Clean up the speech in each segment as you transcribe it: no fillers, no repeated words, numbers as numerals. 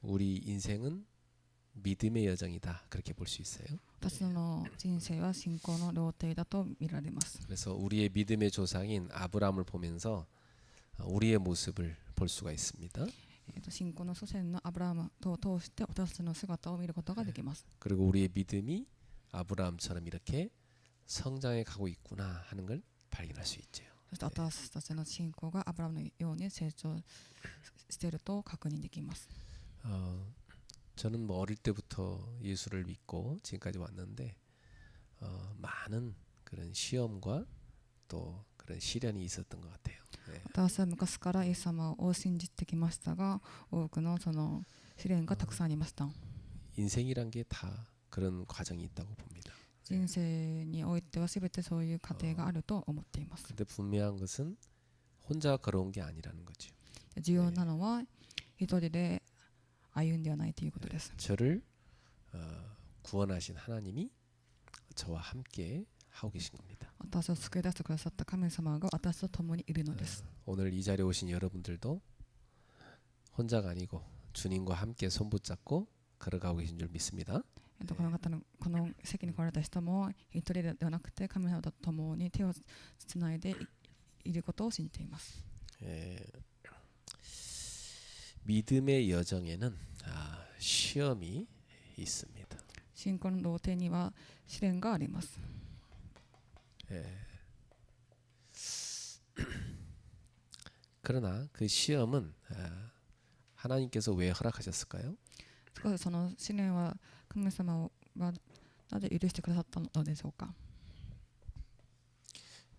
우리 인생은 믿음의 여정이다. 그렇게 볼 수 있어요. 私の人生は信仰の料亭だと見られます。 그래서 우리의 믿음의 조상인 아브라함을 보면서 우리의 모습을 볼 수가 있습니다. 信仰の祖先のアブラハムを通して私たちの姿を見ることができます。 그리고 우리의 믿음이 아브라함처럼 이렇게 성장해 가고 있구나 하는 걸 발견할 수 있죠. そして私たちの信仰がアブラハムのように成長していると確認できます。 저는 뭐 어릴 때부터 예수를 믿고 지금까지 왔는데 많은 그런 시험과 또 그런 시련이 있었던 것 같아요. 네. 私は昔からイエス様を信じてきましたが、多くのその試練がたくさんありました。 인생이란 게 다 그런 과정이 있다고 봅니다. 人生においては全てそういう過程があると思っています。 근데 분명한 것은 혼자 걸어온 게 아니라는 거죠. 重要なのは一人で歩んではないということです。 저를 구원하신 하나님이 저와 함께 하고 계신 겁니다. 私を救い出してくださった神様が私と共にいるのです。 오늘 이 자리에 오신 여러분들도 혼자가 아니고 주님과 함께 손 붙잡고 걸어가고 계신 줄 믿습니다. この方のこの席に来られた人も一人ではなくて神様と共に手をつないでいることを信じています。 믿음의 여정에는 시험이 있습니다. 信仰の道程には試練があります。 그러나 그 시험은 하나님께서 왜 허락하셨을까요? しかしその試練は神様はなぜ許してくださったのでしょうか。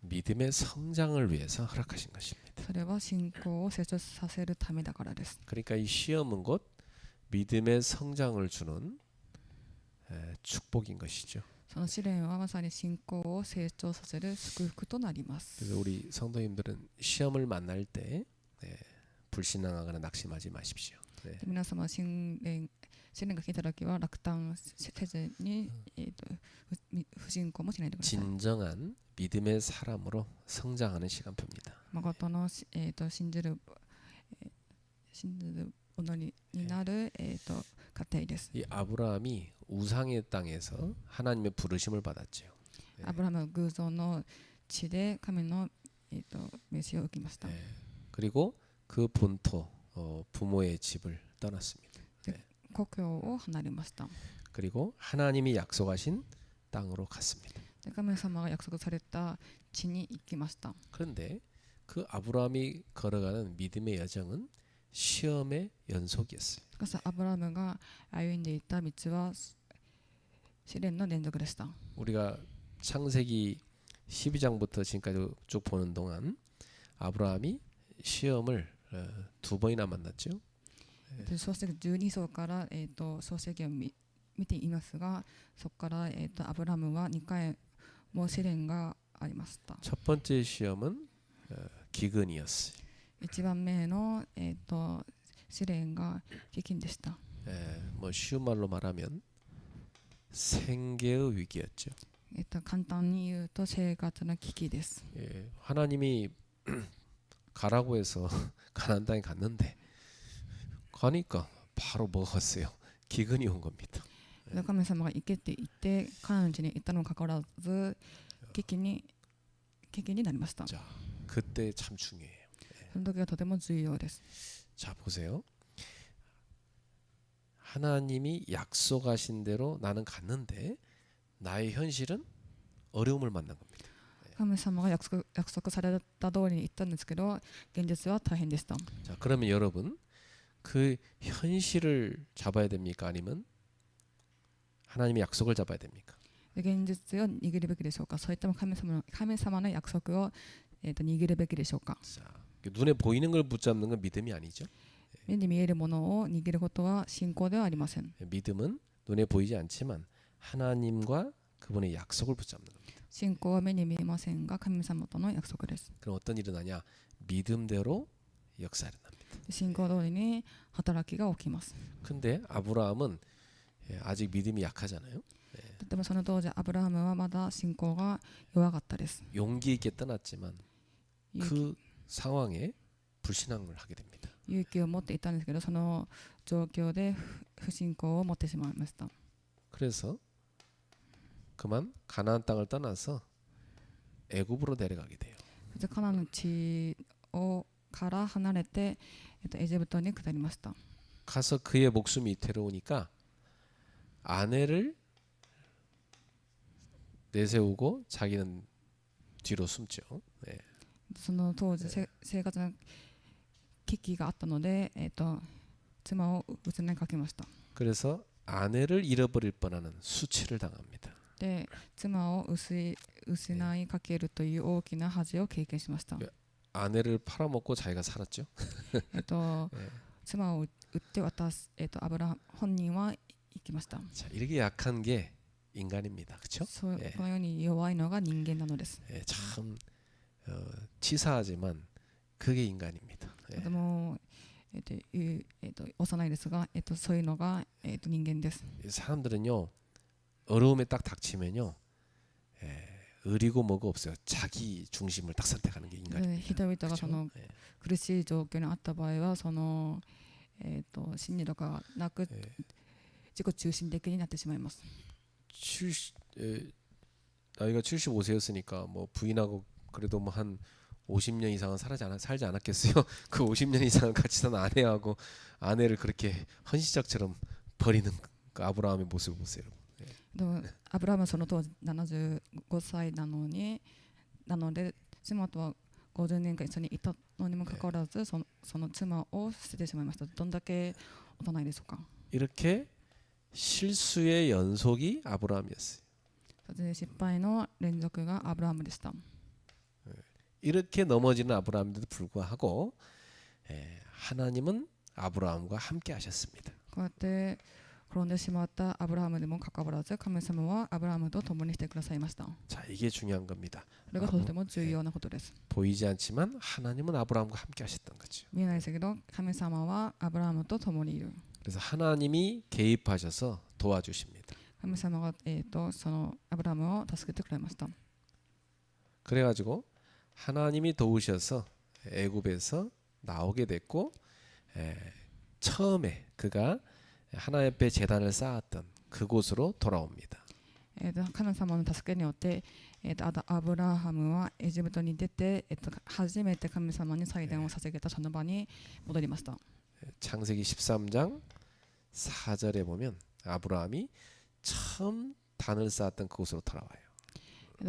믿음의 성장을 위해서 허락하신 것입니다. それは信仰を成長させるためだからです。 그러니까 이 시험은 곧 믿음의 성장을 주는 축복인 것이죠. その試練はまさに信仰を成長させる祝福となります。 그래서 우리 성도님들은 시험을 만날 때 불신앙하거나 낙심하지 마십시오. 네. 皆様試練が来た時は落胆せずに、不信仰もしないでください。 진정한 믿음의 사람으로 성장하는 시간표입니다. 誠の、信じる者になる、過程です。 이 아브라함이 우상의 땅에서 하나님의 부르심을 받았죠. アブラハムは偶像の地で神の、召しを受けました。 그리고 그 본토 부모의 집을 떠났습니다. 故郷を離れました。 그리고 하나님이 약속하신 땅으로 갔습니다. で神様が約束された地に行きました。 그런데 그 아브라함이 걸어가는 믿음의 여정은 시험의 연속이었어요. しかしアブラハムが歩んでいた道は試練の連続でした。 우리가 창세기 12장부터 지금까지 쭉 보는 동안 아브라함이 시험을 두 번이나 만났죠. 創世記12章から、創世記を見ていますが、そこから、アブラハムは2回も試練がありました。 첫 번째 시험은 기근이었어요. 1番目の、試練が飢饉でした。 뭐 쉬운 말로 말하면 생계의 위기였죠. 簡単に言うと生活の危機です。 하나님이 가라고 해서 가나안 땅에 갔는데 가니까 바로 먹었어요. 기근이 온 겁니다. 神様が行けって言ってカナン地に行ったのにかかわらず危機になりました。 자, 그때 참 중요해요. その時がとても重要です。 자, 보세요. 하나님이 약속하신 대로 나는 갔는데 나의 현실은 어려움을 만난 겁니다. 神様が約束された通りに行ったんですけど、現実は大変でした。 자, 그러면 여러분 그 현실을 잡아야 됩니까? 아니면 하나님의 약속을 잡아야 됩니까? 現実を握るべきでしょうか。それとも神様の約束を、握るべきでしょうか。 자, 눈에 보이는 걸 붙잡는 건 믿음이 아니죠. 目に見えるものを握ることは信仰ではありません。 믿음은 눈에 보이지 않지만 하나님과 그분의 약속을 붙잡는 겁니다. 信仰は目に見えませんが神様との約束です。 그럼 어떤 일이 나냐? 믿음대로 역사가 일어납니다. 信仰通りに働きが起きます。 근데 아브라함은 아직 믿음이 약하잖아요. でもその当時アブラハムはまだ信仰が弱かったです。 용기 있게 떠났지만 그 상황에 불신앙을 하게 됩니다. 勇気を持っていたんですけど、その状況で不信仰を持ってしまいました。 그래서 그만 가나안 땅을 떠나서 애굽으로 내려가게 돼요. そしてカナンの地をから離れて、エジプトに下りました。 가서 그의 목숨이 위태로우니까 아내를 내세우고 자기는 뒤로 숨죠. 네. その当時、生活の危機があったので、妻を失いかけました。 그래서 아내를 잃어버릴 뻔하는 수치를 당합니다. で、妻を失いかけるという大きな恥を経験しました。 아내를 팔아먹고 자기가 살았죠. 妻を売って渡す、アブラハム本人は生きました。 자, 이렇게 약한 게 인간입니다. 그렇죠? このように弱いのが人間なのです。 참 치사하지만 그게 인간입니다. とても、幼いですが、そういうのが、人間です。 사람들은요 어려움에 딱 닥치면요 의리고 뭐가 없어요. 자기 중심을 딱 선택하는 게 で 인간입니다. 人々がそ 그렇죠? の苦しい状況にあった場合は、その、真理とかなく自己中心的になってしまいます。 나이가 75세였으니까 뭐 부인하고 그래도 뭐 한 50년 이상은 살지 않았겠어요. 그 50년 이상을 같이 산 아내하고 아내를 그렇게 헌시작처럼 버리는 그 아브라함의 모습을 보세요. でもアブラハムはその当時75歳なので、妻とは50年間一緒にいたのにもかかわらず、その妻を捨ててしまいました。どんだけ幼いでしょうか。 이렇게 실수의 연속이 아브라함이었어요. そして失敗の連続がアブラハムでした。 이렇게 넘어지는 아브라함인데도 불구하고 하나님은 아브라함과 함께 하셨습니다. こうやって転んでしまったアブラハムでもかかわらず、神様はアブラハムと共にしてくださいました。 자, 이게 중요한 겁니다. それがとても重要なことです。 보이지 않지만 하나님은 아브라함과 함께 하셨던 거죠. 見えないですけど、神様はアブラハムと共にいる。 그래서 하나님이 개입하셔서 도와주십니다. 神様が、そのアブラハムを助けてくれました。 그래가지고 하나님이 도우셔서 애굽에서 나오게 됐고 처음에 그가 하나님 앞에 제단을 쌓았던 그곳으로 돌아옵니다. 神様の助けによって、アブラハムはエジプトに出て、初めて神様に祭壇を捧げたその場に戻りました。 창세기 13장 4절에 보면 아브라함이 처음 단을 쌓았던 그곳으로 돌아와요.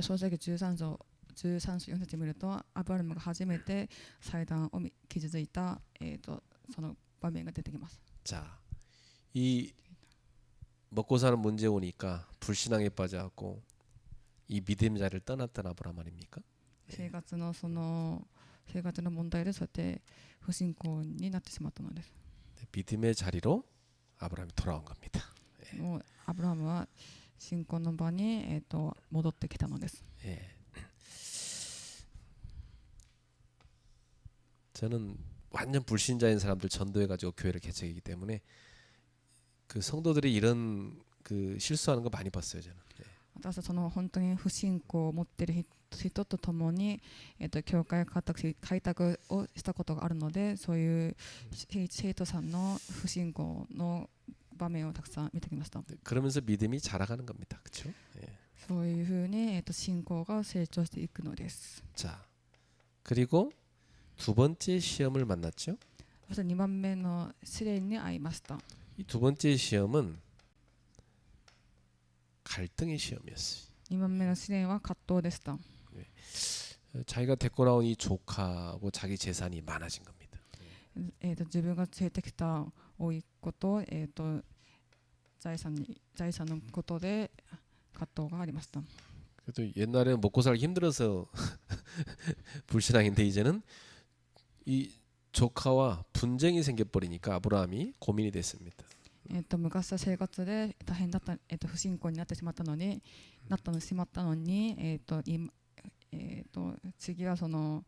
創世記13章4節見ると、アブラハムが初めて祭壇を築いた、その場面が出てきます。 자, 이 먹고 사는 문제 오니까 불신앙에 빠져갖고 이 믿음의 자리를 떠났던 아브라함 아닙니까? 生活の問題でそうやって不信仰になってしまったのです。 믿음의 자리로 아브라함이 돌아온 겁니다. もうアブラハムは信仰の場に、戻ってきたのです。 예. 저는 완전 불신자인 사람들 전도해가지고 교회를 개척이기 때문에 그 성도들이 이런 그 실수하는 거 많이 봤어요 저는. 예. 私はその本当に不信仰を持っている人と共に、教会開拓をしたことがあるので、そういう生徒さんの不信仰の場面をたくさん見てきました。 그러면서 믿음이 자라가는 겁니다. 그렇죠? 예. そういうふうに、信仰が成長していくのです。 자, 그리고 두 번째 시험을 만났죠. そして2番目の試練に遭いました。 이 두 번째 시험은 갈등의 시험이었어요. 2番目の試練は葛藤でした。 자기가 데리고 나온 이 조카하고 자기 재산이 많아진 겁니다. 自分が連れてきた甥いっ子と、財産のことで葛藤がありました。 그래도 옛날에는 먹고 살기 힘들어서 불신앙인데 이제는 이 조카와 분쟁이 생겨버리니까 아브라함이 고민이 됐습니다. 昔は生活で大変だった、不信仰になってしまったのに、次はその、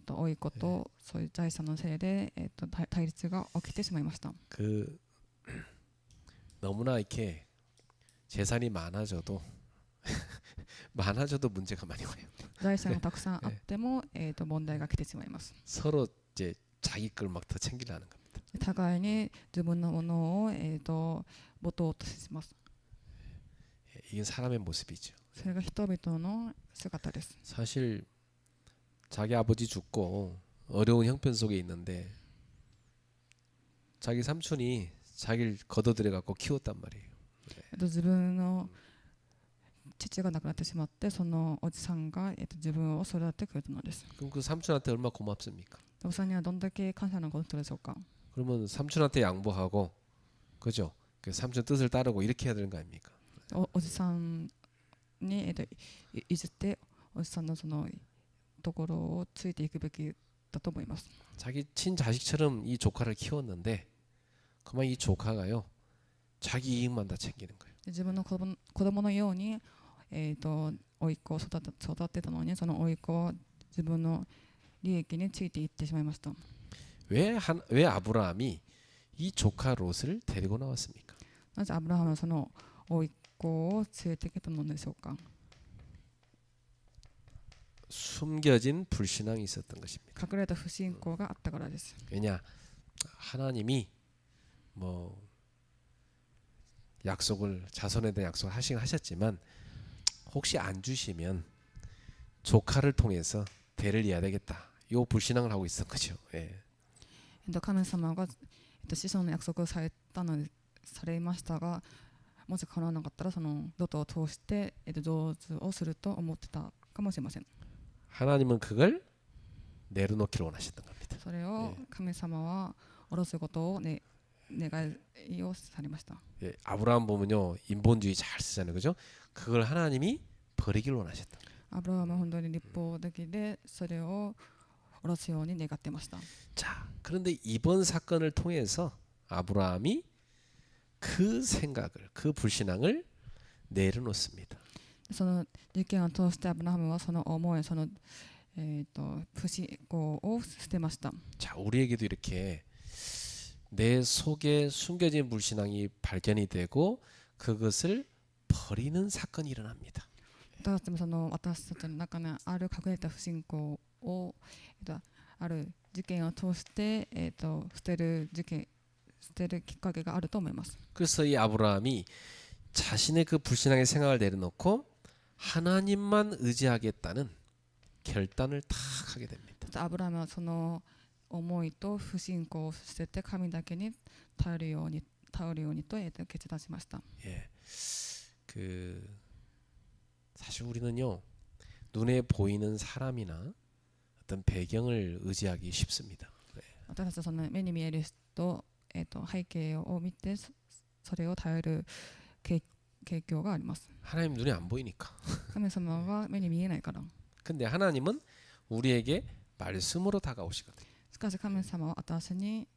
甥いっ子とそういう財産のせいで、対立が起きてしまいました。 그 너무나 이렇게 재산이 많아져도 문제가 많이 와요. 財産がたくさんあっても、問題が来てしまいます。 서로 이제 자기 걸 막 더 챙기려는 겁니다. 互いに自分のものを、持とうとします。 예, 이게 사람의 모습이죠. それが人々の姿です。 사실 자기 아버지 죽고 어려운 형편 속에 있는데 자기 삼촌이 자기를 걷어들여 갖고 키웠단 말이에요. 自分の父が亡くなってしまって、そのおじさんが、自分を育ててくれたのです。 그럼 그 삼촌한테 얼마나 고맙습니까? おじさんにはどんだけ感謝のことでしょうか。 그러면 삼촌한테 양보하고 그죠? 그 삼촌 뜻을 따르고 이렇게 해야 되는 거 아닙니까? おじさんに、譲っておじさんのそのところをついていくべきだと思います。 자기 친자식처럼 이 조카를 키웠는데 그만 이 조카가요 자기 이익만 다 챙기는 거예요. 自分の子供のように、甥っ子を育てたのに、その甥っ子は自分の利益についていってしまいました。 왜 아브라함이 이 조카 롯을 데리고 나왔습니까? なぜアブラハムはその甥っ子を連れてきたのでしょうか。 숨겨진 불신앙이 있었던 것입니다. 隠れた不信仰があったからです。 왜냐 하나님이 뭐 약속을 자손에 대한 약속을 하셨지만 혹시 안 주시면 조카를 통해서 대를 이어야 되겠다. 요 불신앙을 하고 있었던 거죠. 예. 神様が、子孫の約束をされましたが、もし叶わなかったらそのロトを通して、成就をすると思ってたかもしれません。 하나님은 그걸 내려놓기를 원하셨던 겁니다. それを神様は下ろすことを、願いをされました。 예, 아브라함 보면요 인본주의 잘 쓰잖아요, 그죠? 그걸 하나님이 버리기를 원하셨던 거예요. アブラハムは本当に立法的で、それを下ろすように願ってました。 자, 그런데 이번 사건을 통해서 아브라함이 그 생각을, 그 불신앙을 내려놓습니다. その事件を通してアブラハムはその思い、その、不信仰を捨てました。 자, 우리에게도 이렇게 내 속에 숨겨진 불신앙이 발견이 되고 그것을 버리는 사건이 일어납니다. 私たちもその私たちの中にある隠れた不信仰を、ある事件を通して、捨てるきっかけがあると思います。 그래서 이 아브라함이 자신의 그 불신앙의 생각을 내려놓고 하나님만 의지하겠다는 결단을 탁 하게 됩니다. アブラハムはその思いと不信仰を捨てて神だけに頼るようにと、決断しました。 예, 사실 우리는요 눈에 보이는 사람이나 어떤 배경을 의지하기 쉽습니다. 私たちはその目に見える人、背景を見てそれを頼る傾向があります。 하나님 눈에 안 보이니까. 神様が目に見えないから。 근데 하나님은 우리에게 말씀으로 다가오시거든요. しかし神様は私に、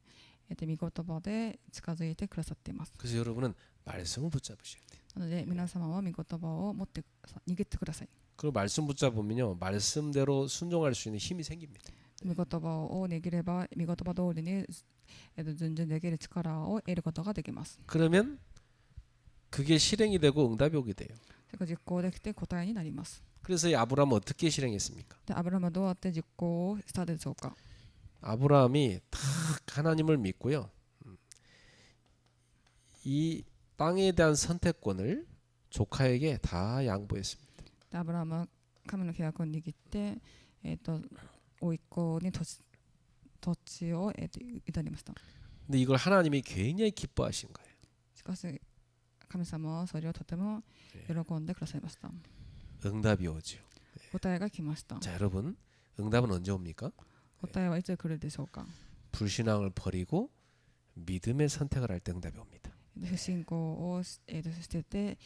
御言葉で近づいてくださっています。 그래서 여러분은 말씀을 붙잡으셔야 돼요. なので皆様は御言葉を持って握ってください。 그리고 말씀 붙잡으면요 말씀대로 순종할 수 있는 힘이 생깁니다. 御言葉を握れば御言葉通りに、順々できる力を得ることができます。 그러면 그게 실행이 되고 응답이 오게 돼요. それが実行できて答えになります。 그래서 이 아브라함은 어떻게 실행했습니까? でアブラハムはどうやって実行をしたでしょうか。 아브라함이 딱 하나님을 믿고요. 이 땅에 대한 선택권을 조카에게 다 양보했습니다. でアブラハムは神の契約を握って、甥っ子に土地を、委ねました。 근데 이걸 하나님이 굉장히 기뻐하신 거예요. しかし神様はそれをとても喜んでくださいました。 응답이 오죠. 答えが来ました。 자, 여러분, 응답은 언제 옵니까? 答えはいつ来るでしょうか。 불신앙을 버리고 믿음의 선택을 할 때 응답이 옵니다. 不信仰を、捨てて、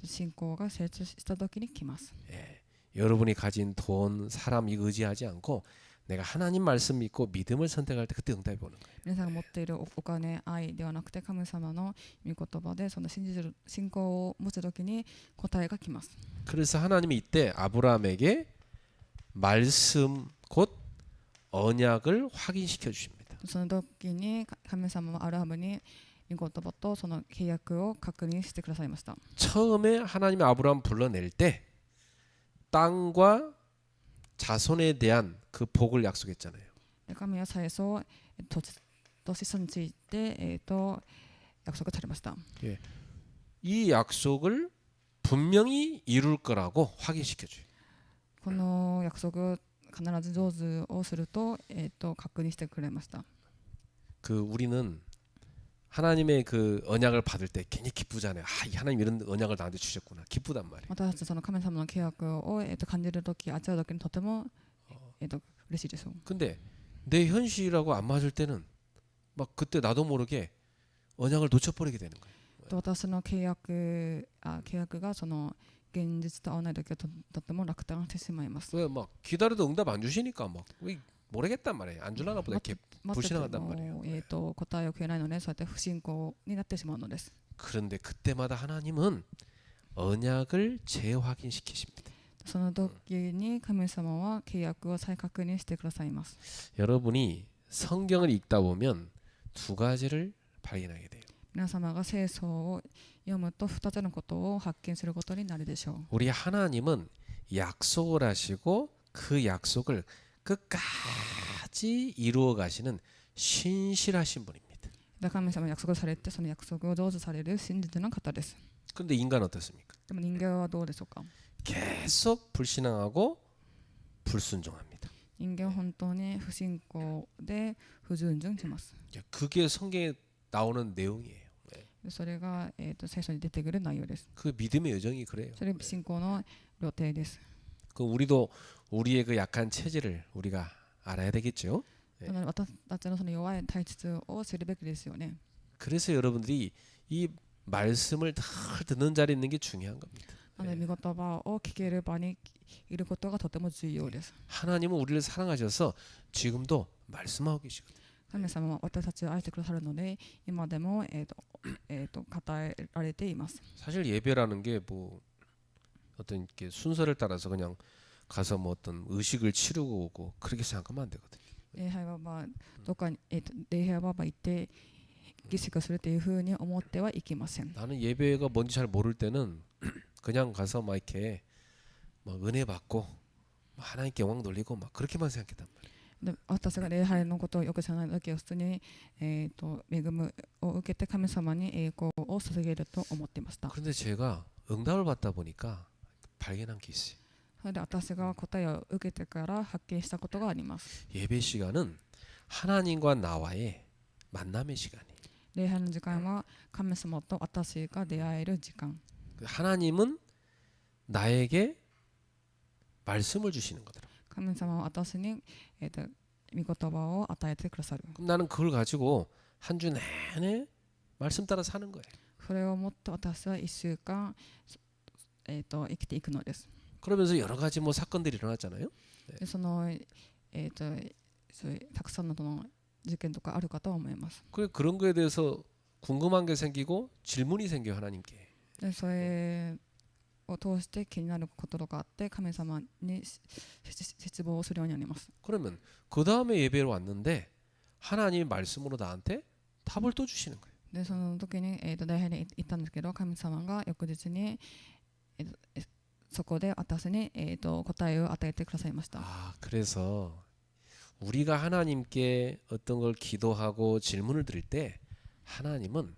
信仰が成長した時に来ます。 예, 여러분이 가진 돈, 사람 이거 의지하지 않고 내가 하나님 말씀 믿고 믿음을 선택할 때 그때 응답이 오는 거예요. 皆さんが持っているお金、愛ではなくて神様の御言葉でその信仰を持つ時に答えが来ます。 그래서 하나님이 이때 아브라함에게 말씀 곧 언약을 확인시켜 주십니다. その時に神様はアブラハムに御言葉とその契約を確認してくださいました。 처음에 하나님이 아브라함 불러낼 때 땅과 자손에 대한 그 복을 약속했잖아요. 神は最初、土地と子孫について、約束されました。 이 약속을 분명히 이룰 거라고 확인시켜줘요. この約束を必ず成就をすると、確認してくれました。 그 우리는 하나님의 그 언약을 받을 때 괜히 기쁘잖아요. 아, 이 하나님 이런 언약을 나한테 주셨구나. 기쁘단 말이에요. 私たちその神様の契約を、感じるとき、味わうときにとても、嬉しいです。 근데 내 현실하고 안 맞을 때는 막 그때 나도 모르게 언약을 놓쳐버리게 되는 거예요. 私の契約がその現実と合わないときはとても落胆してしまいます。 왜 막 기다려도 응답 안 주시니까 막 모르겠단 말이에요. 안 주려나 보다 이렇게 待ってて 불신하단 も、 말이에요. 答えをくれないので、そうやって不信仰になってしまうのです。 그런데 그때마다 하나님은 언약을 재확인시키십니다. その時に神様は契約を再確認してくださいます。 여러분이 성경을 읽다 보면 두 가지를 발견하게 돼요. 皆様が聖書を読むと2つのことを発見することになるでしょう。 우리 하나님은 약속을 하시고 그 약속을 끝까지 이루어 가시는 신실하신 분입니다. 神様は約束されて、その約束を成就される真実の方です。 그런데 인간 어떻습니까? でも人間はどうでしょうか。 계속 불신앙하고 불순종합니다. 人間は本当に不信仰で不順順します。 그게 성경에 나오는 내용이에요. それが、聖書に出てくる内容です。 그 믿음의 여정이 그래요. それ信仰の旅程です。 그 우리도 우리의 그 약한 체질을 우리가 알아야 되겠죠. なので私たちのその弱い体質を知るべきですよね。 그래서 여러분들이 이 말씀을 늘 듣는 자리에 있는 게 중요한 겁니다. なので、御言葉を聞ける場にいることがとても重要です。 하나님은 우리를 사랑하셔서 지금도 말씀하고 계시거든요. 神様は私たちを愛してくださるので、今でも、語えられています。 사실 예배라는 게 뭐 어떤 이렇게 순서를 따라서 그냥 가서 뭐 어떤 의식을 치르고 오고 그렇게 생각하면 안 되거든요. 礼拝はどっかに、礼拝は行って儀式をするというふうに思ってはいけません。 나는 예배가 뭔지 잘 모를 때는 그냥 가서 막 이렇게 막 은혜 받고 막 하나님께 영광 돌리고 막 그렇게만 생각했단 말이에요. で私が礼拝のことをよく知らない時は普通に、恵みを受けて神様に栄光を捧げると思っていました。 그런데 제가 응답을 받다 보니까 발견한 게 있어요. それで私が答えを受けてから発見したことがあります。 예배 시간은 하나님과 나와의 만남의 시간이에요. 礼拝の時間は神様と私が出会える時間。 하나님은 나에게 말씀을 주시는 거더라. 神様は私に、御言葉を与えてくださる。 그럼 나는 그걸 가지고 한 주 내내 말씀 따라 사는 거예요. それをもって私は1週間、生きていくのです。 그러면서 여러 가지 뭐 사건들이 일어났잖아요. でその、そういうたくさんのその事件とかあるかと思います。 그런 거에 대해서 궁금한 게 생기고 질문이 생겨요 하나님께. でそれを通して気になることとかあって神様に絶望をするようになります。 그러면 그 다음에 예배로 왔는데 하나님 말씀으로 나한테 답을 또 주시는 거예요. でその時に、礼拝に行ったんですけど、神様が翌日に、そこで私に、答えを与えてくださいました。 아, 그래서 우리가 하나님께 어떤 걸 기도하고 질문을 드릴 때 하나님은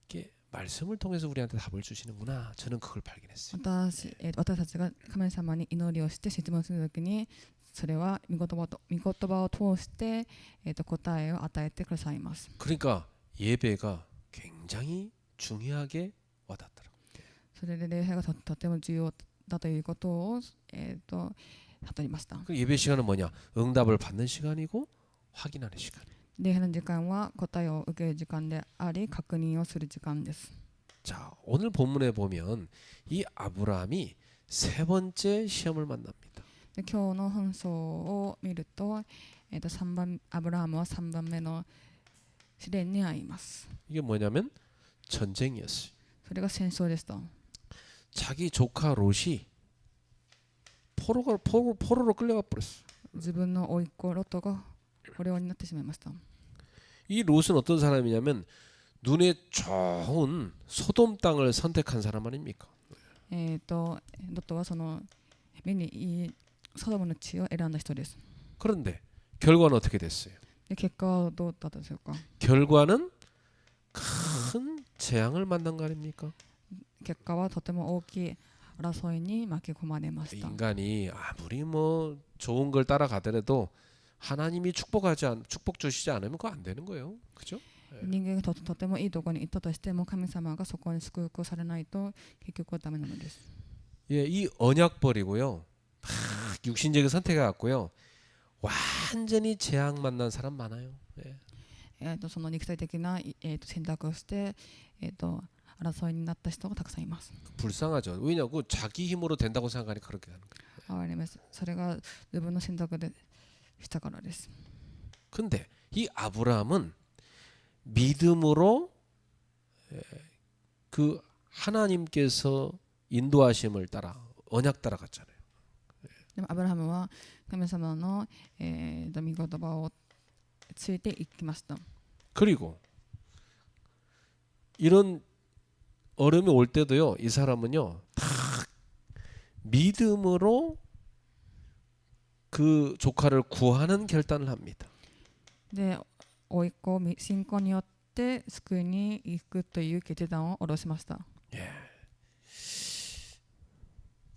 이렇게 말씀을 통해서 우리한테 답을 주시는구나. 저는 그걸 발견했어요. 私たちが神様に祈りをして質問するときに、それは御言葉を通して、答えを与えてくださいます。 그러니까 예배가 굉장히 중요하게 와닿더라고요. それで礼拝がとても重要だということを、悟りました。 그 예배 시간은 뭐냐? 응답을 받는 시간이고 확인하는 시간. 礼拝の時間は答えを受ける時間であり、確認をする時間です。 자, 오늘 본문에 보면 이 아브라함이 세 번째 시험을 만납니다. で今日の紛争を見ると、アブラハムは3番目の試練に遭います。 이게 뭐냐면 전쟁이었어요. それが戦争でした。 자기 조카 롯이 포로로 끌려가 버렸어. 自分の甥っ子ロトが捕虜になってしまいました。 이 롯은 어떤 사람이냐면 눈에 좋은 소돔 땅을 선택한 사람 아닙니까? ロトはその目にいいソドムの地を選んだ人です。 그런데 결과는 어떻게 됐어요? で結果はどうだったでしょうか。 결과는 큰 재앙을 만난 거 아닙니까? 結果はとても大きい争いに巻き込まれました。 인간이 아무리 뭐 좋은 걸 따라가더라도 하나님이 축복 주시지 않으면 그거 안 되는 거예요. 그죠? 人間がとてもいいところに行ったとしても神様がそこに祝福されないと結局はダメなのです。 예, 이 언약 버리고요. 막 육신적인 선택해 갖고요. 완전히 재앙 만난 사람 많아요. 예. その肉体的な、選択をして、争いになった人がたくさんいます。 불쌍하죠. 왜냐고 자기 힘으로 된다고 생각하니까 그렇게 하는 거예요. あります。それが自分の選択でしたからです。 근데 이 아브라함은 믿음으로 그 하나님께서 인도하심을 따라 언약 따라갔잖아요. でもアブラハムは神様の、御言葉をついていきました。 그리고 이런 어려움이 올 때도요. 이 사람은요. 다 믿음으로 그 조카를 구하는 결단을 합니다. で、甥っ子信仰によって救いに行くという決断を下ろしました。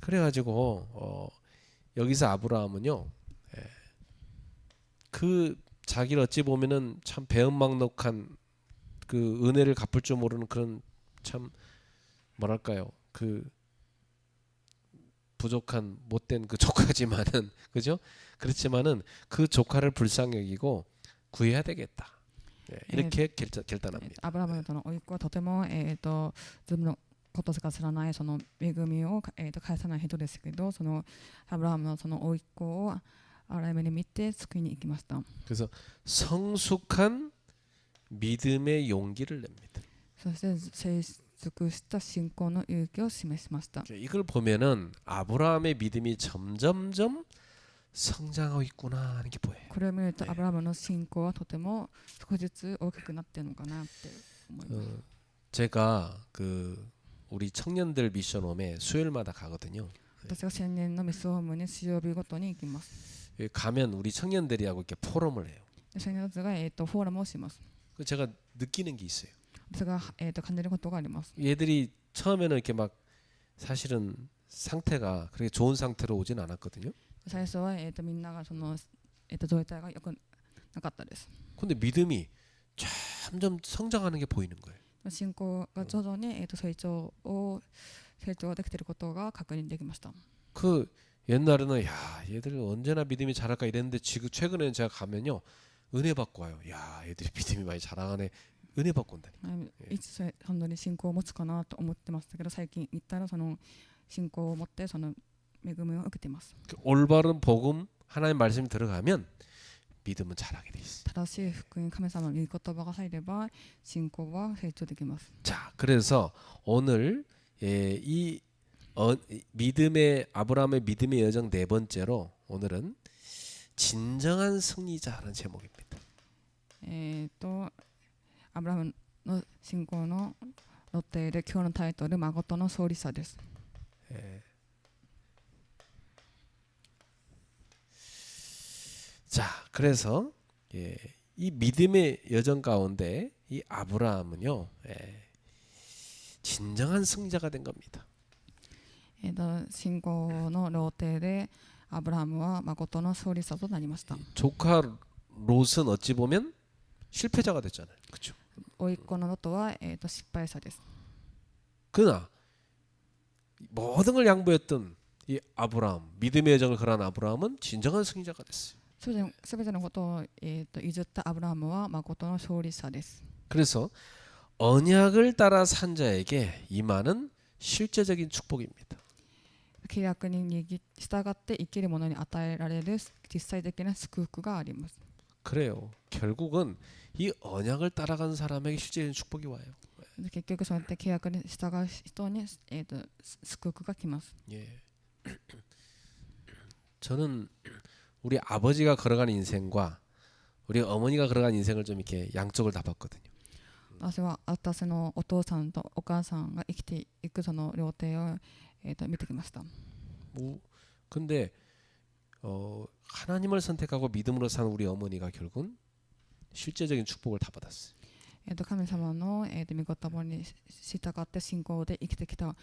그래가지고 여기서 아브라함은요. 그 자기를 어찌 보면은 참 배은망덕한 그 은혜를 갚을 줄 모르는 그런 참 뭐랄까요 그 부족한 못된 그 조카지만은 그죠? 그렇지만은 그 조카를 불쌍히 여기고 구해야 되겠다. 이렇게 결단합니다. アブラハムとの甥っ子はとても、自分のことしか知らないその恵みを、返さない人ですけど、そのアブラハムはその甥っ子を荒目に見て救いに行きました。 그래서 성숙한 믿음의 용기를 냅니다. そして成熟した信仰の勇気を示しました。 이걸 보면은 아브라함의 믿음이 점점점 성장하고 있구나 하는 게 보여요. これを見るとアブラハムの信仰はとても少しずつ大きくなっているのかなって思います。 제가 그 우리 청년들 미션홈에 수요일마다 가거든요. 私が青年のミスホームに水曜日ごとに行きます。 가면 우리 청년들이하고 이렇게 포럼을 해요. 青年たちが、フォーラムをします。 제가 느끼는 게 있어요. 私が、感じることがあります。 얘들이 처음에는 이렇게 막 사실은 상태가 그렇게 좋은 상태로 오진 않았거든요. 最初は、みんながその、状態が良くなかったです。 근데 믿음이 점점 성장하는 게 보이는 거예요. 信仰が徐々に、成長ができていることが確認できました。 그 옛날에는 야 얘들 언제나 믿음이 자랄까 이랬는데 지금 최근에는 제가 가면요 은혜 받고 와요. 야 얘들이 믿음이 많이 자라가네. 은혜 받고 온다니. いつ本当に信仰を持つかなと思ってましたけど、最近行ったらその信仰を持ってその恵みを受けています。 올바른 복음 하나님 말씀이 들어가면 믿음은 자라게 돼 있어. 正しい福音、神様の御言葉が入れば信仰は成長できます。 자, 그래서 오늘 이 믿음의 아브라함의 믿음의 여정 네 번째로 오늘은 진정한 승리자라는 제목입니다. アブラハムの信仰のロッテで今日のタイトル、誠の勝利者です。 자, 그래서 이 믿음의 여정 가운데 이 아브라함은요, 진정한 승자가 된 겁니다. 信仰のローテでアブラハムは誠の勝利者となりました。 조카 롯은 어찌 보면 실패자가 됐잖아요, 그렇죠? 甥っ子のロトは、失敗者です。 그러나 모든 걸 양보했던 이 아브라함, 믿음의 여정을 걸어간 아브라함은 진정한 승리자가 됐어요. すべてのことを、譲ったアブラハムは誠の勝利者です。 그래서 언약을 따라 산 자에게 임하는 실제적인 축복입니다. 契約に従って生きる者に与えられる実際的な祝福があります。 그래요. 결국은 이 언약을 따라간 사람에게 실제적인 축복이 와요. 結局そうやって契約に従う人に、祝福が来ます。 예. 저는 우리 아버지가 걸어간 인생과 우리 어머니가 걸어간 인생을 좀 이렇게 양쪽을 다 봤거든요. 私は私のお父さんとお母さんが生きていくその両手を、見てきました。 근데 하나님을 선택하고 믿음으로 산 우리 어머니가 결국은 실제적인 축복을 다 받았어요. 神様の、御言葉に従って信仰で生きてきた、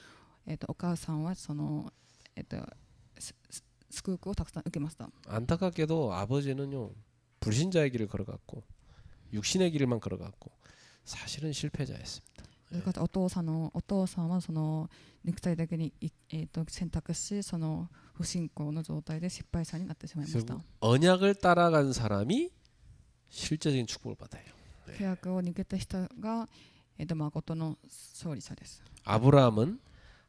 お母さんはその、祝福をたくさん受けました。 안타깝게도 아버지는요 불신자의 길을 걸어갔고 육신의 길만 걸어갔고 사실은 실패자였습니다. だからお父さんはその肉体的に、選択しその不信仰の状態で失敗者になってしまいました。 결국 언약을 따라간 사람이 실제적인 축복을 받아요. 契約を逃げた人が、誠の勝利者です。 아브라함은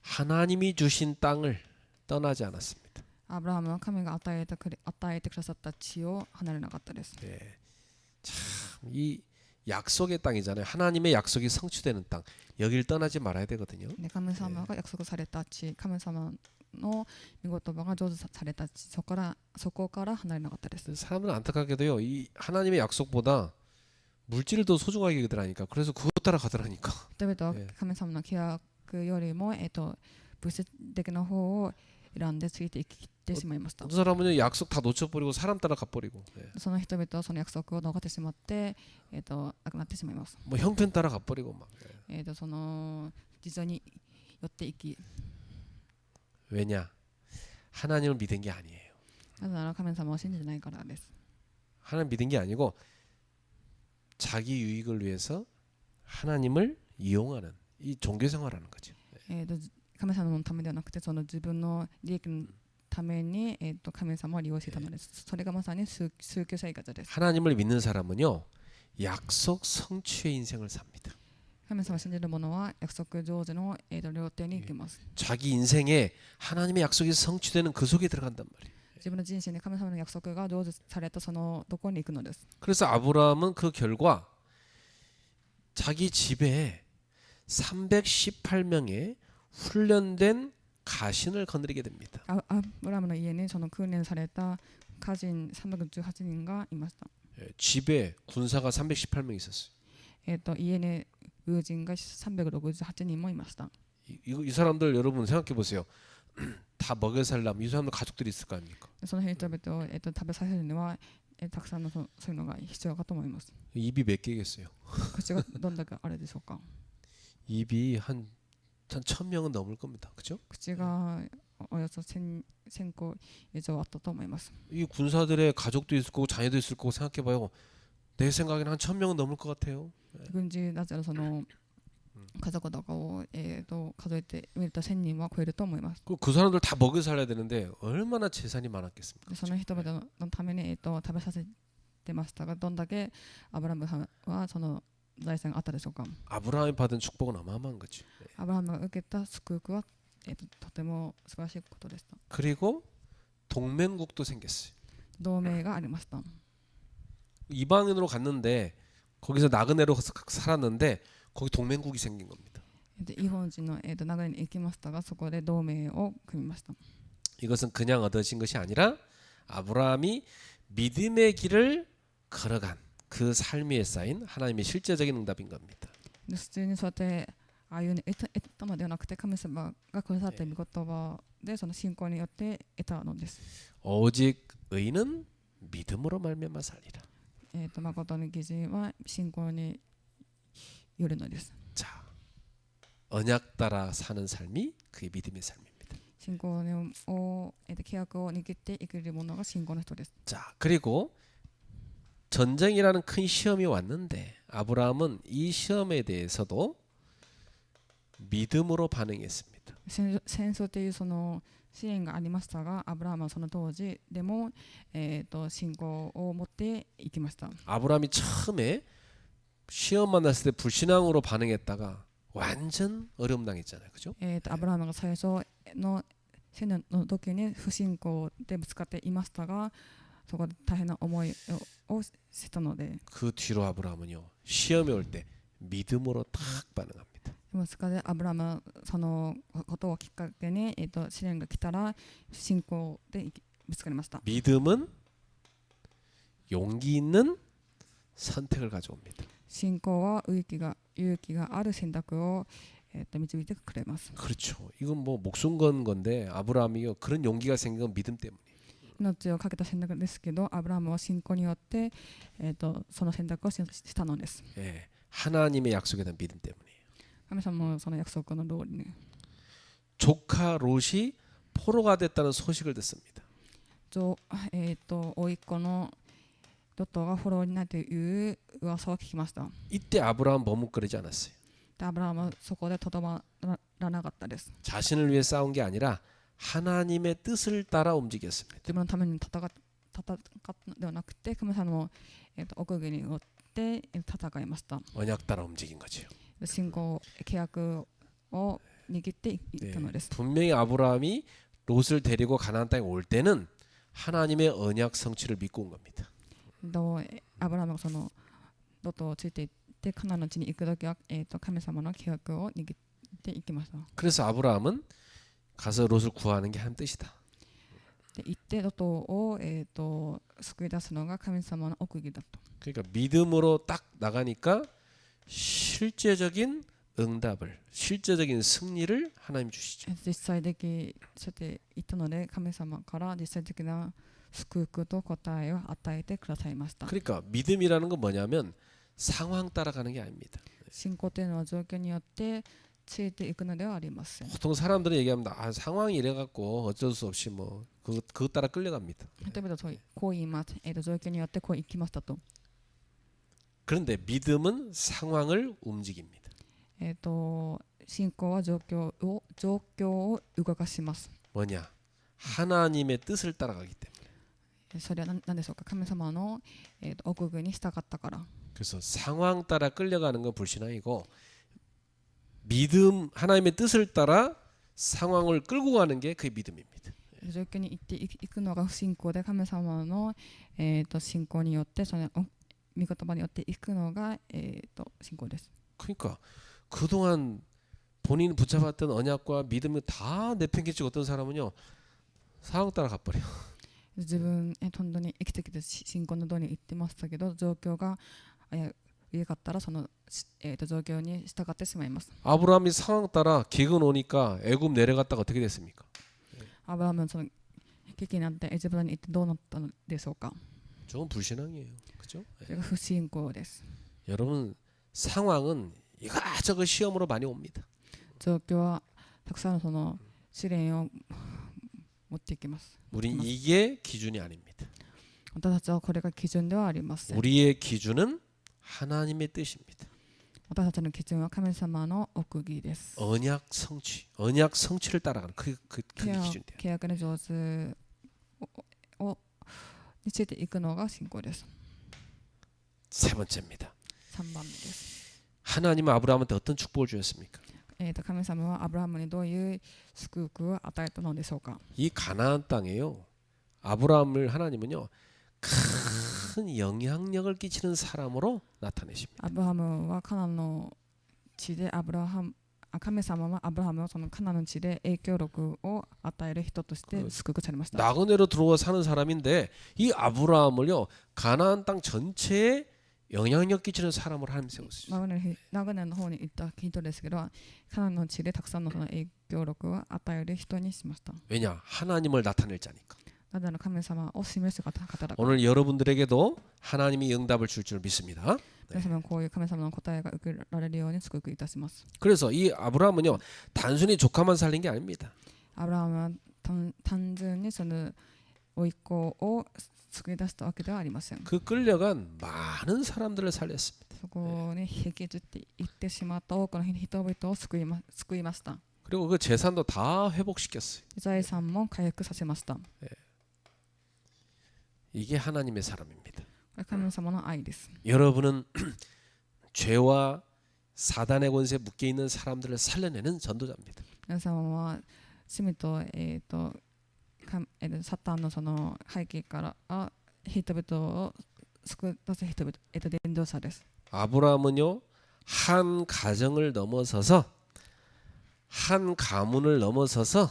하나님이 주신 땅을 떠나지 않았습니다. アブラハムは神が与えてくださった地を離れなかったです。 네. 참 이 약속의 땅이잖아요. 하나님의 약속이 성취되는 땅. 여기를 떠나지 말아야 되거든요. で神様が約束された地、神様の御言葉が成就された地、そこから離れなかったです。 사람은 안타깝게도요. 이 하나님의 약속보다 물질을 더 소중하게 여기더라니까. 그래서 그것 따라 가더라니까. 人々は神様の契約よりも、物質的な方を選んでついていってしまいました。 어떤 사람은 약속 다 놓쳐버리고 사람 따라 가버리고, その人々はその約束を逃ってしまって、亡くなってしまいます。 뭐 형편 따라 가버리고 막. その実に寄っていき、 왜냐? 하나님을 믿은 게 아니에요. なぜなら神様を信じてないからです。 하나님 믿은 게 아니고 자기 유익을 위해서 하나님을 이용하는 이 종교 생활하는 거죠. 神様のためではなくて、その自分の利益のために、神様を利用していたのです。それがまさに宗教生活です。 하나님을 믿는 사람은요 약속 성취의 인생을 삽니다. 神様を信じる者は約束成就の、料亭に行きます。 자기 인생에 하나님의 약속이 성취되는 그 속에 들어간단 말이에요. 自分の人生に神様の約束が成就されたそのどこに行くのです。 그래서 아브라함은 그 결과 자기 집에 318명의 훈련된 가신을 거느리게 됩니다. アブラムの家にその訓練された家人318人がいました。 집에 군사가 318명 있었어요. 家に友人が368人もいました。 이 사람들 여러분 생각해 보세요. 다 먹여 살려면 이 사람들 가족들이 있을 거 아닙니까? その人々を、食べさせるには、たくさんのそういうのが必要かと思います。 입이 몇 개겠어요? 口がどんだけあれでしょうか。 입이 한 1000명은 넘을 겁니다. 그죠? 口がおよそ1000個以上あったと思います。 이 군사들의 가족도 있을 거고 자녀도 있을 거고 생각해 봐요. 내 생각에는 한 1000명은 넘을 것 같아요. 軍事だったらその家族とかを、数えてみると1000人は超えると思います。 그 사람들 다 먹여 살려야 되는데 얼마나 재산이 많았겠습니까? その人々のために、食べさせてましたが、どんだけアブラムさんはその財産があったでしょうか。 아브라함이 받은 축복은 어마어마한 거죠. アブラムが受けた祝福は、とても素晴らしいことでした。 그리고 동맹국도 생겼어요. 同盟がありました。 이방인으로 갔는데 거기서 나그네로 살았는데 거기 동맹국이 생긴 겁니다. 日本人の、名古屋に行きましたが、そこで同盟を組みました。 이것은 그냥 얻어진 것이 아니라 아브라함이 믿음의 길을 걸어간 그 삶에 쌓인 하나님의 실제적인 응답인 겁니다. 普通にそうやって歩んで得たのではなくて、神様がくださった御言葉でその信仰によって得たのです。 오직 의인은 믿음으로 말미암아 살리라. 誠の義人は信仰によるのです。 자, 언약 따라 사는 삶이 그의 믿음의 삶입니다. 信仰を、契約を握って生きる者が信仰の人です。 자, 그리고 전쟁이라는 큰 시험이 왔는데 아브라함은 이 시험에 대해서도 믿음으로 반응했습니다. 戦争というその試練がありましたが、アブラハムはその当時でも、信仰を持っていきました。 아브라함이 처음에 시험 만났을 때 불신앙으로 반응했다가 완전 어려움 당했잖아요. 그죠? アブラハムが最初の試練の時に不信仰でぶつかっていましたが、そこで大変な思いをしたので、 그 뒤로 아브라함은요 시험이 올 때 믿음으로 탁 반응합니다. そこでアブラハムはそのことをきっかけに、試練が来たら信仰でぶつかりました。 믿음은 용기 있는 선택을 가져옵니다. 信仰は勇気がある選択を、導いてくれます。 그렇죠. 이건 뭐 목숨 건 건데 아브라함이요 그런 용기가 생긴 건 믿음 때문에. 命をかけた選択ですけど、アブラハムは信仰によって、その選択をしたのです。 예, 하나님의 약속에 대한 믿음 때문이에요. 神様のその約束の通りに、조카 롯이 포로가 됐다는 소식을 듣습니다. 甥っ子のロトがフォローになるという噂を聞きました。 이때 아브라함 머뭇거리지 않았어요. でアブラハムはそこでとどまらなかったです。 자신을 위해 싸운 게 아니라 하나님의 뜻을 따라 움직였습니다. 自分のために戦ったではなくて、神様の、奥義によって戦いました。 언약 따라 움직인 거죠. 信仰契約を握っていったのです。 분명히 아브라함이 롯을 데리고 가나안 땅에 올 때는 하나님의 언약 성취를 믿고 온 겁니다. アブラハムがそのロトをついていってカナンの地に行くときは、神様の契約を握っていきました。 그래서 아브라함은 가서 롯을 구하는 게 하나님 뜻이다. で行ってロトを、救い出すのが神様の奥義だと。 그러니까 믿음으로 딱 나가니까 실제적인 응답을, 실제적인 승리를 하나님 주시죠. 実際的そうやって言ったので、神様から実際的な祝福と答えを与えてくださいました。 그러니까 믿음이라는 건 뭐냐면 상황 따라가는 게 아닙니다. 信仰というのは状況によってついていくのではありません。 보통 사람들은 얘기합니다. 아, 상황이 이래갖고 어쩔 수 없이 뭐 그것 따라 끌려갑니다. 例えばこう言います。状況によってこう行きましたと。 그런데 믿음은 상황을 움직입니다. 信仰は状況を動かします。 뭐냐? 하나님의 뜻을 따라가기 때문에. それは何でしょうか。神様の、奥義に従ったから。 그래서 상황 따라 끌려가는 건 불신앙이고 믿음 하나님의 뜻을 따라 상황을 끌고 가는 게 그게 믿음입니다. 状況に行っていくのが不信仰で、神様の、信仰によってその御言葉によっていくのが、信仰です。 그러니까 그동안 본인이 붙잡았던 언약과 믿음이 다 내팽개치고 어떤 사람은요 상황 따라 가버려. 自分本当に生きてきて信仰の道に行ってましたけど、状況が上かったらその、状況に従ってしまいます。 아브라함이 상황 따라 기근 오니까 애굽 내려갔다가 어떻게 됐습니까? アブラハムはその危機になってエジプトに行ってどうなったのでしょうか。 저건 불신앙이에요. 그죠? それが不信仰です。 여러분 상황은 이것저것 시험으로 많이 옵니다. 状況はたくさんのその試練を持っていきます。 우리 이게 기준이 아닙니다. 私たちはこれが基準ではありません。 우리의 기준은 하나님의 뜻입니다. 私たちの基準は神様の奥義です。 언약 성취를 따라가는 그게 기준이에요. 契約の上手についていくのが信仰です。 세 번째입니다. 3番目です。 하나님은 아브라함한테 어떤 축복을 주셨습니까? 神様はアブラハムにどういう祝福を与えたのでしょうか。 이 가나안 땅에요. 아브라함을 하나님은요. 큰 영향력을 끼치는 사람으로 나타내십니다. アブラハムはカナンの地で神様はアブラハムをそのカナンの地で影響力を与える人として祝福されました。 나그네로 들어와 사는 사람인데 이 아브라함을요. 가나안 땅 전체에 영향력 끼치는 사람으로 하나님 세웠어요. 長年の方に行った人ですけど、カナンの地でたくさんのその影響力を与える人にしました。 왜냐? 하나님을 나타낼 자니까. なぜなら神様を示す方だから。 오늘 여러분들에게도 하나님이 응답을 줄 줄 믿습니다. 皆様こういう神様の答えが受けられるように祝福いたします。 그래서 이 아브라함은요. 단순히 조카만 살린 게 아닙니다. アブラハムは単純にその甥っ子を救い出したわけではありません。 그 끌려간 많은 사람들을 살렸습니다. そこに引きずっていってしまった多くの人々を救いました。 그리고 그 재산도 다 회복시켰어요. 財産も回復させました。 이게 하나님의 사람입니다. 神様の愛です。 여러분은 죄와 사단의 권세에 묶여 있는 사람들을 살려내는 전도자입니다. 皆様は罪とサタンのその背景から人々を救い出す人々、伝道者です。 아브라함은요. 한 가정을 넘어서서 한 가문을 넘어서서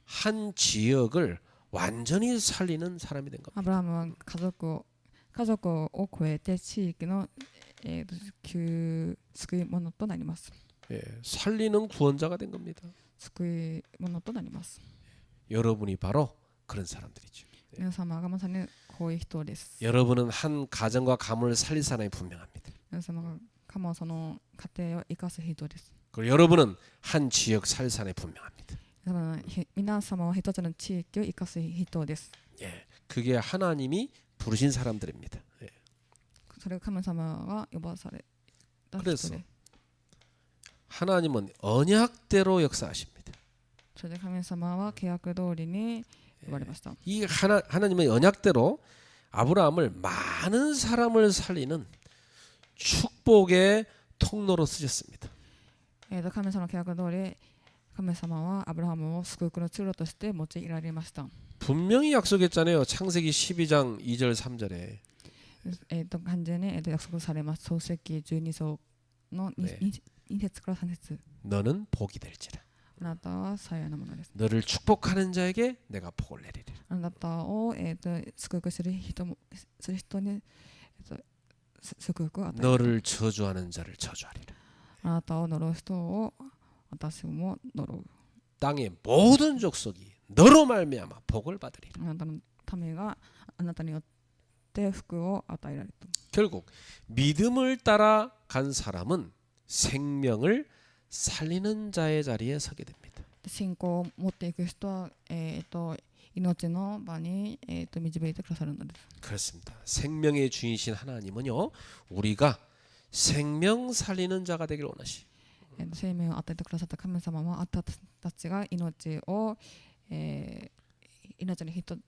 한 지역을 완전히 살리는 사람이 된 겁니다. アブラハムは家族を超えて地域の、救い物となります。 예, 살리는 구원자가 된 겁니다. 救い物となります。 여러분이 바로 그런 사람들이죠. 皆様がまさにこういう人です。 여러분은 한 가정과 가문을 살릴 사람이 분명합니다. 皆様がかもその家庭を生かす人です。 그리고 여러분은 한 지역 살릴 사람이 분명합니다. 皆様は一つの地域を生かす人です。 예, 그게 하나님이 부르신 사람들입니다. 예. それが神様が呼ばされた人 그래서 で、 하나님은 언약대로 역사하십니다. それで神様は契約通りに呼ばれました。 이 하나님의 언약대로 아브라함을 많은 사람을 살리는 축복의 통로로 쓰셨습니다. 神様の契約通り、神様はアブラハムを祝福の通路として用いられました。 분명히 약속했잖아요. 창세기 12장 2절 3절에 完全に約束されます。創世記12章の 2節から3節。 너는 복이 될지라. あなたは幸いなものです。 너를 축복하는 자에게 내가 복을 내리리라. あなたを、祝福する人に、祝福を与える。 너를 저주하는 자를 저주하리라. あなたを呪う人を私も呪う。 땅의 모든 족속이 너로 말미암아 복을 받으리라. あなたの民があなたによって福を与えられる。 결국 믿음을 따라 간 사람은 생명을 살리는 자의 자리에 서게 됩니다. 信仰を持っていく人は、命の場に、導いてくださるのです。 그렇습니다. 생명의 주인이신 하나님은요, 우리가 생명 살리는 자가 되길 원하시. 生命を与えてくださった神様は私たちが命を、命の人と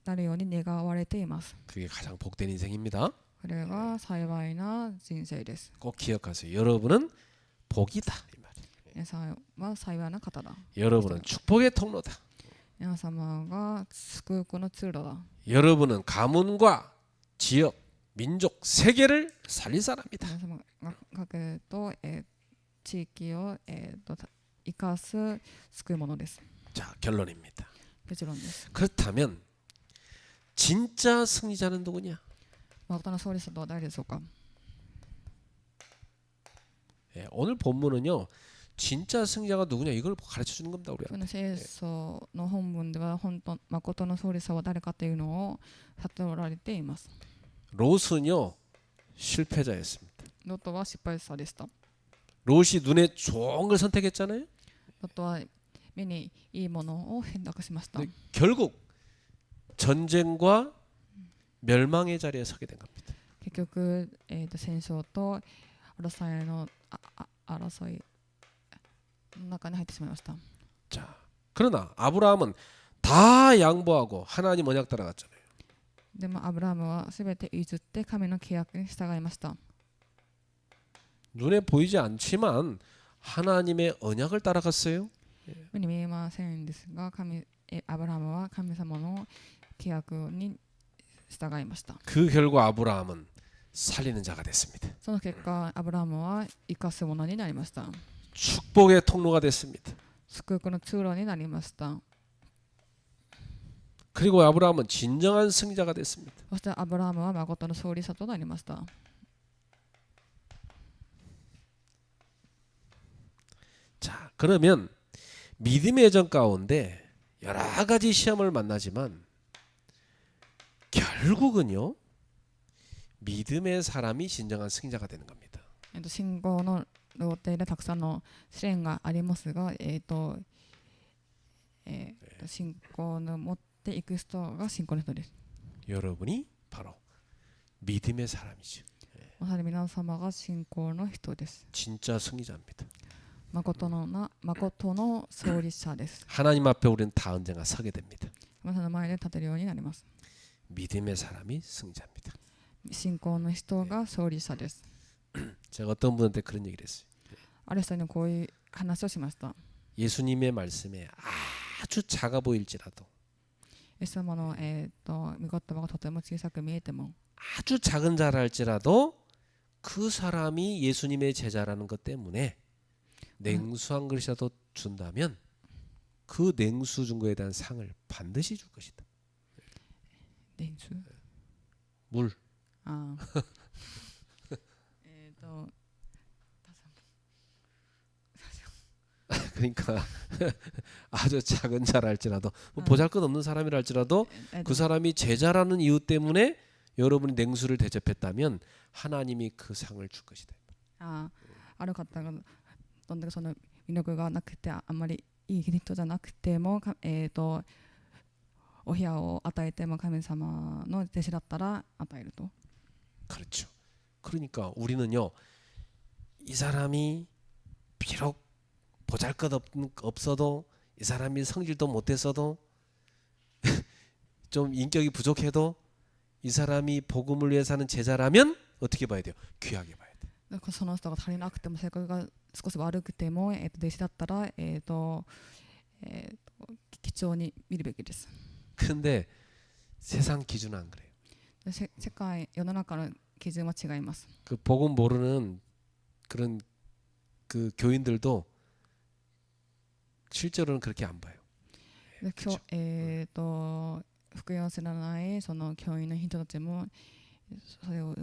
なるように願われています。 그게 가장 복된 인생입니다. これが幸いな人生です。 꼭 기억하세요. 여러분은 복이다. 이 말이에요. 皆さんは幸いな方だ。 여러분은 축복의 통로다. 皆様が祝福の通路だ。 여러분은 가문과 지역, 민족, 세계를 살릴 사람이다. 皆様が各と、地域を、生かす救い物です。 자, 결론입니다. 結論です。 그렇다면 진짜 승리자는 누구냐? 誠の勝利者とは誰でしょうか。 예, 오늘 본문은요, 진짜 승리자가 누구냐 이걸 가르쳐 주는 겁니다. こ 우리한테. の聖書の本文では誠の勝利者は誰かというのを悟られています。 롯은요 실패자였습니다. ロトは失敗者でした。 롯이 눈에 좋은 걸 선택했잖아요. ロトは目にいいものを選択しました。 근데 결국 전쟁과 멸망의 자리에 서게 된 겁니다. 結局、戦争と争いの中に入ってしまいました。 자, 그러나 아브라함은 다 양보하고 하나님 언약 따라갔잖아요. でもアブラハムはすべて譲って神の契約に従いました。 눈에 보이지 않지만 하나님의 언약을 따라갔어요. 目に見えませんですが、アブラハムは神様の契約に従いました。 그 결과 아브라함은 살리는 자가 됐습니다. その結果、アブラハムは生かすものになりました。 축복의 통로가 됐습니다. 祝福の通路になりました。 그리고 아브라함은 진정한 승리자가 됐습니다. そしてアブラハムは誠の勝利者となりました。 자, 그러면 믿음의 전 가운데 여러 가지 시험을 만나지만 결국은요 믿음의 사람이 진정한 승리자가 되는 겁니다. 信仰のローテでたくさんの試練がありますが、信仰を持っていく人が信仰の人です。 여러분이 바로 믿음의 사람이죠. まさに皆様が信仰の人です。 진짜 승리자입니다. 誠の勝利者です。 하나님 앞에 우리는 다 언젠가 서게 됩니다. 皆さんの前で立てるようになります。 믿음의 사람이 승자입니다. 信仰の人が勝利者です。 제가 어떤 분한테 그런 얘기를 했어요. ある人にこういう話をしました。 예수님의 말씀에 아주 작아 보일지라도 イエス様の、御言葉がとても小さく見えても 아주 작은 자라 할지라도 그 사람이 예수님의 제자라는 것 때문에 냉수 한 그릇이라도 준다면 그 냉수 준 거에 대한 상을 반드시 줄 것이다. 電柱 물. あ 그러니까 아주 작은 자랄지라도 뭐 음. 보잘것없는 사람이랄지라도 えっと 그 사람이 제자라는 이유 때문에 여러분이 냉수를 대접했다면 하나님이 그 상을 줄 것이다. ある方がどんだけその魅力がなくてあんまりいい人じゃなくてもお部屋を与えても神様の弟子だったら与えると。 그렇죠. 그러니까 우리는요 이 사람이 비록 보잘것없어도 이 사람이 성질도 못했어도 좀 인격이 부족해도 이 사람이 복음을 위해 사는 제자라면 어떻게 봐야 돼요? 귀하게 봐야 돼요. だからその人が足りなくても性格が少し悪くても、弟子だったら、貴重に見るべきです。 근데 세상 기준은 안 그래요. で世界世の中の基準は違います。 그 복음 모르는 그런 그 교인들도 실제로는 그렇게 안 봐요. で그쵸. 福音を知らないその教員の人たちもそれを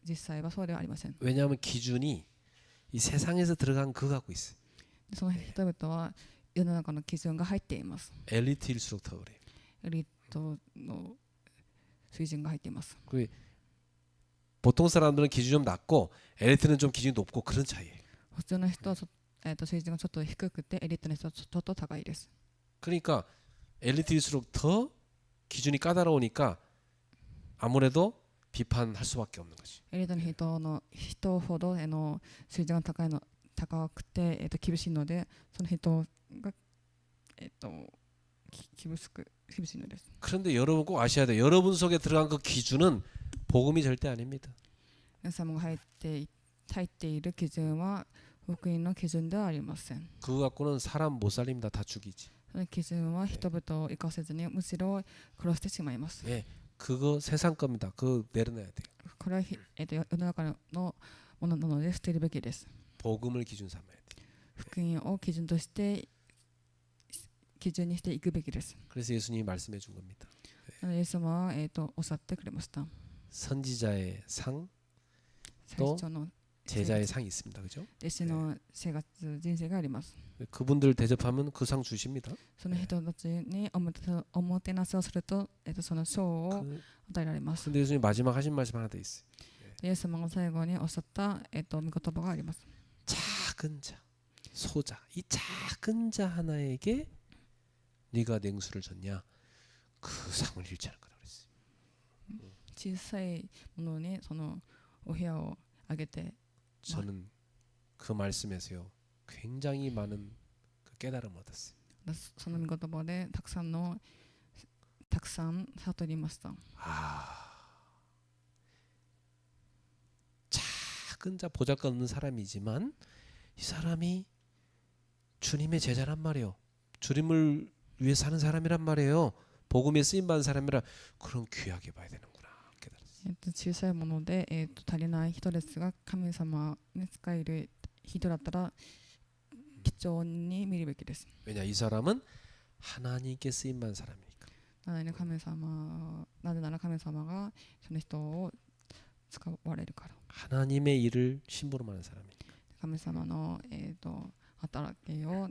実際はそうではありません。 왜냐하면 기준이 이 세상에서 들어간 그거 갖고 있어요. でその人々は世の中の基準が入っています。 엘리트일수록 더 그래요. エリートの水準が入っています。 그 보통 사람들은 기준이 좀 낮고 엘리트는 좀 기준이 높고 그런 차이예요. 普通の人は水準がちょっと低くてエリートの人はちょっと高いです。 그러니까 엘리트일수록 더 기준이 까다로우니까 아무래도 비판할 수밖에 없는 거지. エリートの人ほど水準が高くて、厳しいのでその人が、厳しいのです。 그런데 여러분 꼭 아셔야 돼요. 여러분 속에 들어간 그 기준은 복음이 절대 아닙니다. 皆様が入っている基準は福音の基準ではありません。 그거 갖고는 사람 못 살립니다. 다 죽이지. その基準は人々を生かせずにむしろ殺してしまいます。 예, 그거 세상 겁니다. 그거 내려놔야 돼요. これは世の中のものなので捨てるべきです。 복음을 기준 삼아야 돼요. 福音を基準にしていくべきです。 그래서 예수님이 말씀해 준 겁니다. なのでイエス様は、おっしゃってくれました。 선지자의 상, 最初の 제자의 상이 있습니다. 그죠? 弟子の生活人生があります。 그분들 대접하면 그 상 주십니다. その人たちにおもてなしをすると、その賞を 그, 与えられます。 근데 예수님 마지막 하신 말씀 하나 더 있어요. イエス様が最後におっしゃった、御言葉があります。 작은 자, 소자, 이 작은 자 하나에게 네가 냉수를 줬냐? 그 상을 잃지 않을 거다 그랬어요. 小さいものにそのお部屋をあげて、 저는 그 말씀에서요 굉장히 많은 그 깨달음을 얻었어요. その御言葉でたくさん悟りました。 작은 자 보잘것없는 사람이지만 이 사람이 주님의 제자란 말이에요. 주님을 위해 사는 사람이란 말이에요. 복음에 쓰임 받은 사람이라 그럼 귀하게 봐야 되는구나 깨달았어요. 小さいもので、足りない人ですが神様に使える人だったら貴重に見るべきです。 왜냐 이 사람은 하나님께 쓰임 받은 사람이니까. なぜなら神様がその人を使われるから。 하나님의 일을 심부름 하는 사람이니까. 神様の、働きを、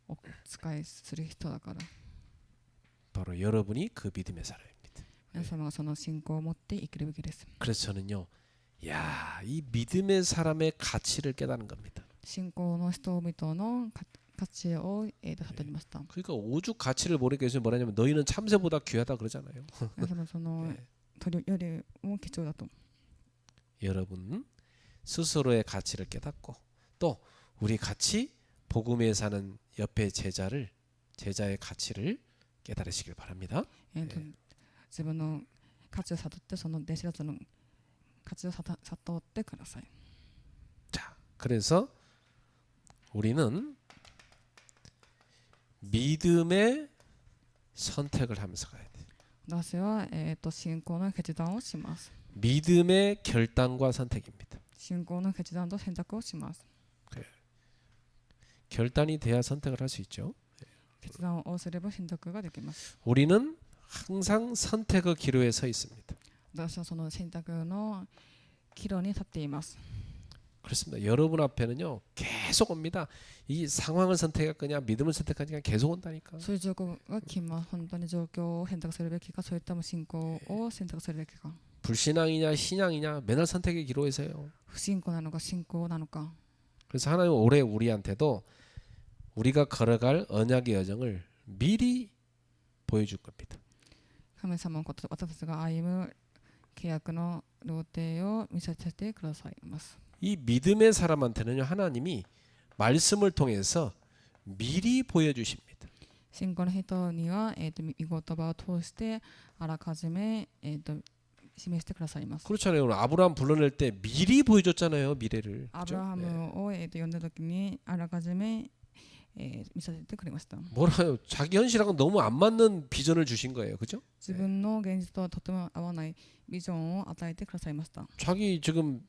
お使いする人だから。 바로 여러분이 그 믿음의 사람입니다. 皆様がその信仰を持って生きるべきです。 그래서 저는요, 야, 이 믿음의 사람의 가치를 깨닫는 겁니다. 信仰の人々の価値を、悟りました。 그러니까 오죽 가치를 모르게 해서 뭐라냐면 너희는 참새보다 귀하다 그러잖아요. 皆様その鳥よりも貴重だと。 여러분 스스로의 가치를 깨닫고 또 우리 같이 복음에 사는 옆에 제자의 가치를 깨달으시길 바랍니다. 自分の価値を悟ってその弟子たちの価値を悟ってください。 자, 그래서 우리는 믿음의 선택을 하면서 가야 돼. 私は、信仰の決断をします。 믿음의 결단과 선택입니다. 信仰の決断と選択をします。 결단이 돼야 선택을 할 수 있죠. 決断をすれば選択ができます。 우리는 항상 선택의 기로에 서 있습니다. 私はその選択の岐路に立っています。 그렇습니다. 여러분 앞에는요 계속 옵니다. 이 상황을 선택할 거냐 믿음을 선택할 거냐 계속 온다니까. そういう状況が来ます。本当に状況を選択するべきか、それとも信仰を選択するべきか。 불신앙이냐 신앙이냐 맨날 선택의 기로에서요. 不信仰なのか信仰なのか。 그래서 하나님 올해 우리한테도 우리가 걸어갈 언약의 여정을 미리 보여줄 겁니다. 神様のこと私たちが歩む契約の路程を見せてくださいます。 이 믿음의 사람한테는요 하나님이 말씀을 통해서 미리 보여주십니다. 信仰の人には、御言葉を通してあらかじめ、示してくださいます。 그렇잖아요. 오늘 아브라함 불러낼 때 미리 보여줬잖아요 미래를. アブラハムを、呼んだ時にあらかじめ、見せてくれました。 뭐라요? 자기 현실하고 너무 안 맞는 비전을 주신 거예요, 그죠? 自分の現実ととても合わないビジョンを与えてくださいました。 자기 지금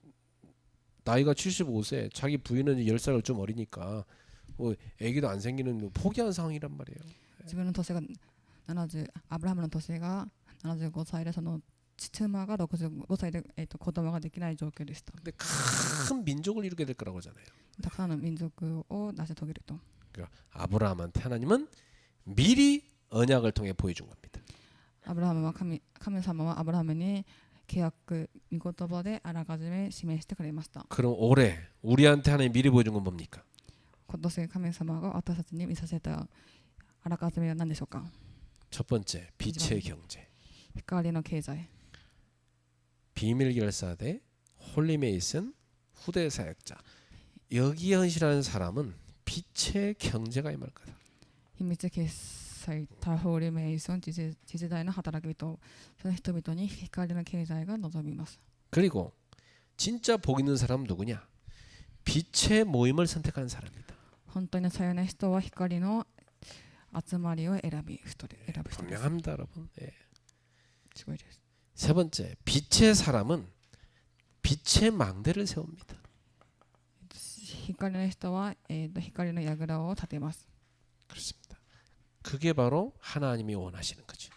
나이가 75세, 자기 부인은 10살 좀 어리니까 뭐 아기도 안 생기는 포기한 상황이란 말이에요. 自分の年が70、アブラハムの年が75歳で、その妻が65歳で、子供ができない状況でした。 근데 큰 민족을 이루게 될 거라고 하잖아요. たくさんの民族を成し遂げると。 그러니까 아브라함한테 하나님은 미리 언약을 통해 보여준 겁니다. アブラハムは神様はアブラハムに契約御言葉であらかじめ示してくれました。 그럼 올해 우리한테 하나님 미리 보여준 건 뭡니까? 今年神様が私たちに見させたあらかじめは何でしょうか。 첫 번째, 빛의 경제. 光の経済。 비밀 결사대 홀리메이슨 후대 사역자. 여기에 헌신하는 사람은 빛의 경제가 임할 거다. 秘密決済タホールメイソン次世代の働き人、その人々に光の経済が望みます。 그리고 진짜 복 있는 사람은 누구냐? 빛의 모임을 선택하는 사람이다. 本当にさよな人は光の集まりを選ぶ人です。 분명합니다, 여러분. 예. すごいです。 세 번째, 빛의 사람은 빛의 망대를 세웁니다. 光の人は、光の櫓を立てます。 그렇습니다. 그게 바로 하나님이 원하시는 거죠.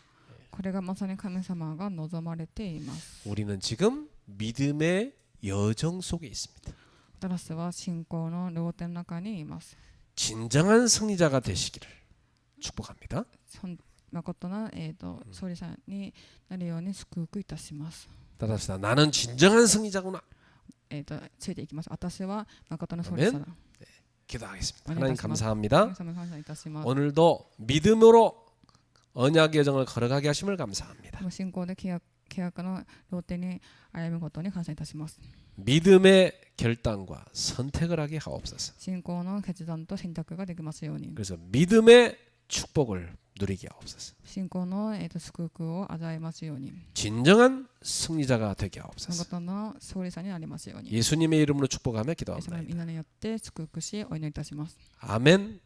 これがまさに神様が望まれています。 우리는 지금 믿음의 여정 속에 있습니다. 私たちは信仰の両手の中にいます。 진정한 승리자가 되시기를 축복합니다. 誠な、勝利者になるように祝福いたします。 따라합시다. 나는 진정한 승리자구나. ついていきます。私は誠の勝利者だ。 기도하겠습니다. 아멘. 하나님 감사합니다. 神様感謝いたします。 오늘도 믿음으로 언약의 여정을 걸어가게 하심을 감사합니다. 信仰で契約の両手に歩むことに感謝いたします。 믿음의 결단과 선택을 하게 하옵소서. 信仰の決断と選択ができますように。 그래서 믿음의 축복을 누리게 하옵소서. 信仰の、祝福を味わいますように。 진정한 승리자가 되게 하옵소서. 誠の勝利者になりますように。 예수님의 이름으로 축복하며 イエス様の 기도합니다. 皆によって祝福しお祈りいたします。 아멘.